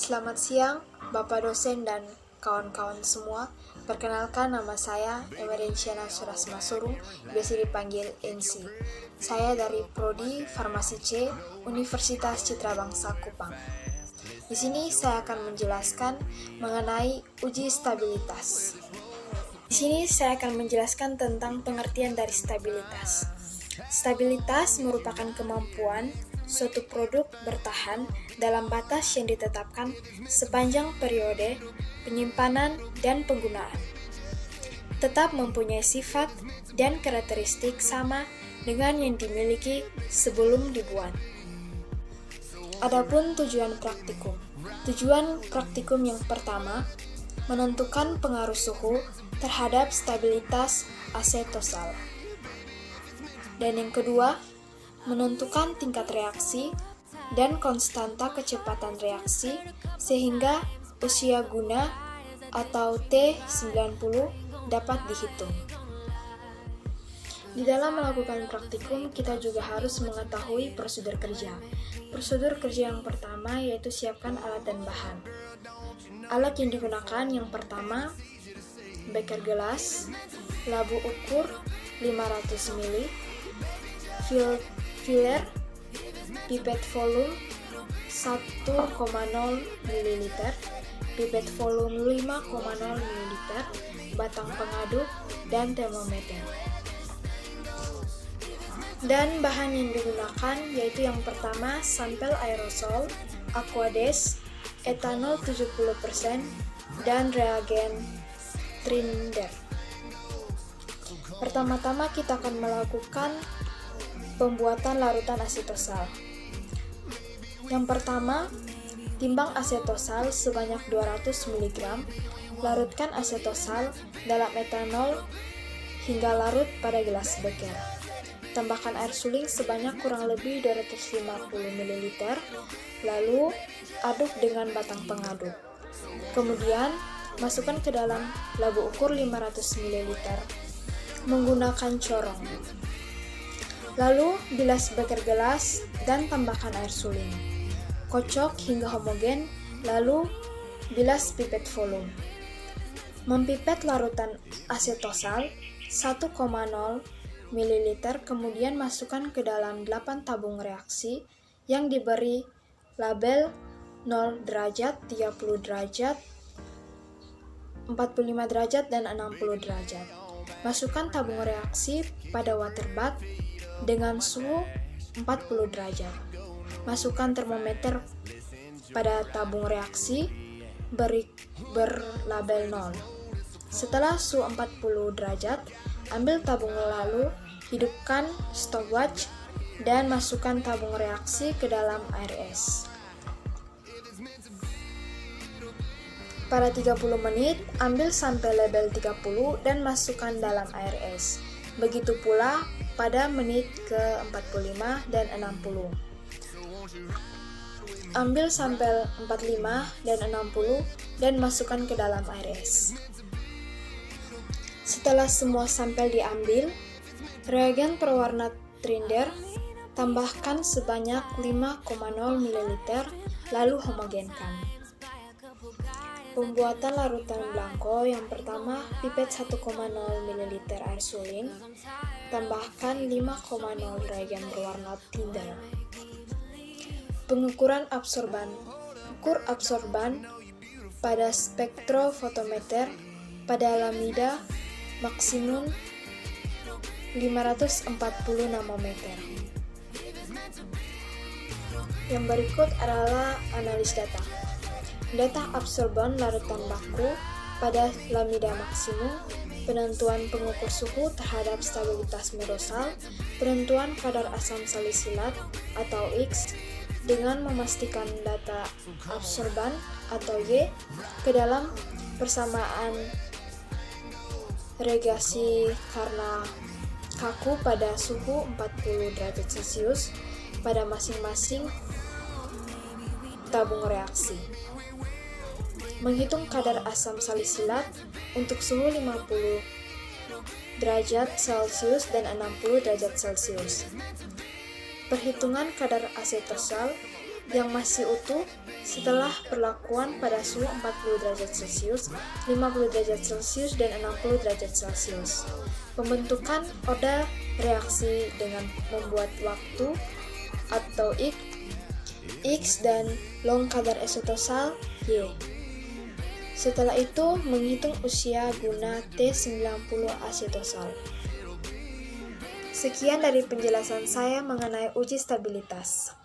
Selamat siang, Bapak dosen dan kawan-kawan semua. Perkenalkan, nama saya Emerenciana Surasma Surung, biasa dipanggil NC. Saya dari Prodi Farmasi C, Universitas Citra Bangsa Kupang. Di sini saya akan menjelaskan mengenai uji stabilitas. Di sini saya akan menjelaskan tentang pengertian dari stabilitas. Stabilitas merupakan kemampuan suatu produk bertahan dalam batas yang ditetapkan sepanjang periode penyimpanan dan penggunaan. Tetap mempunyai sifat dan karakteristik sama dengan yang dimiliki sebelum dibuat. Adapun tujuan praktikum. Tujuan praktikum yang pertama, menentukan pengaruh suhu terhadap stabilitas asetosal. Dan yang kedua, menentukan tingkat reaksi dan konstanta kecepatan reaksi sehingga usia guna atau T90 dapat dihitung. Di dalam melakukan praktikum, kita juga harus mengetahui prosedur kerja. Prosedur kerja yang pertama yaitu siapkan alat dan bahan. Alat yang digunakan yang pertama, beker gelas, labu ukur 500 ml, filler, pipet volume 1,0 ml, pipet volume 5,0 ml, batang pengaduk, dan termometer. Dan bahan yang digunakan yaitu yang pertama, sampel aerosol, aqueous, etanol 70%, dan reagen Trinder. Pertama-tama kita akan melakukan pembuatan larutan asetosal. Yang pertama, timbang asetosal sebanyak 200 mg, larutkan asetosal dalam etanol hingga larut pada gelas beker. Tambahkan air suling sebanyak kurang lebih 250 ml, lalu aduk dengan batang pengaduk. Kemudian, masukkan ke dalam labu ukur 500 ml menggunakan corong. Lalu, bilas beker gelas dan tambahkan air suling. Kocok hingga homogen, lalu bilas pipet volume. Mempipet larutan asetosal 1,0 ml, kemudian masukkan ke dalam 8 tabung reaksi yang diberi label 0 derajat, 30 derajat, 45 derajat, dan 60 derajat. Masukkan tabung reaksi pada water bath dengan suhu 40 derajat. Masukkan termometer pada tabung reaksi berlabel 0. Setelah suhu 40 derajat, ambil tabung lalu hidupkan stopwatch dan masukkan tabung reaksi ke dalam air es. Pada 30 menit, ambil sampel label 30 dan masukkan dalam air es. Begitu pula pada menit ke-45 dan 60. Ambil sampel 45 dan 60 dan masukkan ke dalam air es. Setelah semua sampel diambil, reagen perwarna Trinder tambahkan sebanyak 5,0 ml lalu homogenkan. Pembuatan larutan blanko yang pertama, pipet 1,0 ml air suling, tambahkan 5,0 reagen berwarna Trinder. Pengukuran absorban. Ukur absorban pada spektrofotometer pada lamida maksimum 540 nanometer. Yang berikut adalah analis data. Data absorban larutan baku pada lamida maksimum, penentuan pengukur suhu terhadap stabilitas merosal, penentuan kadar asam salisilat atau X dengan memastikan data absorban atau Y ke dalam persamaan reagasi karena kaku pada suhu 40 derajat Celcius pada masing-masing tabung reaksi. Menghitung kadar asam salisilat untuk suhu 50 derajat Celcius dan 60 derajat Celcius. Perhitungan kadar asetosal yang masih utuh setelah perlakuan pada suhu 40 derajat Celcius, 50 derajat Celcius, dan 60 derajat Celcius. Pembentukan oda reaksi dengan membuat waktu atau X dan long kadar isotosal Y. Setelah itu menghitung usia guna T90 asetosal. Sekian dari penjelasan saya mengenai uji stabilitas.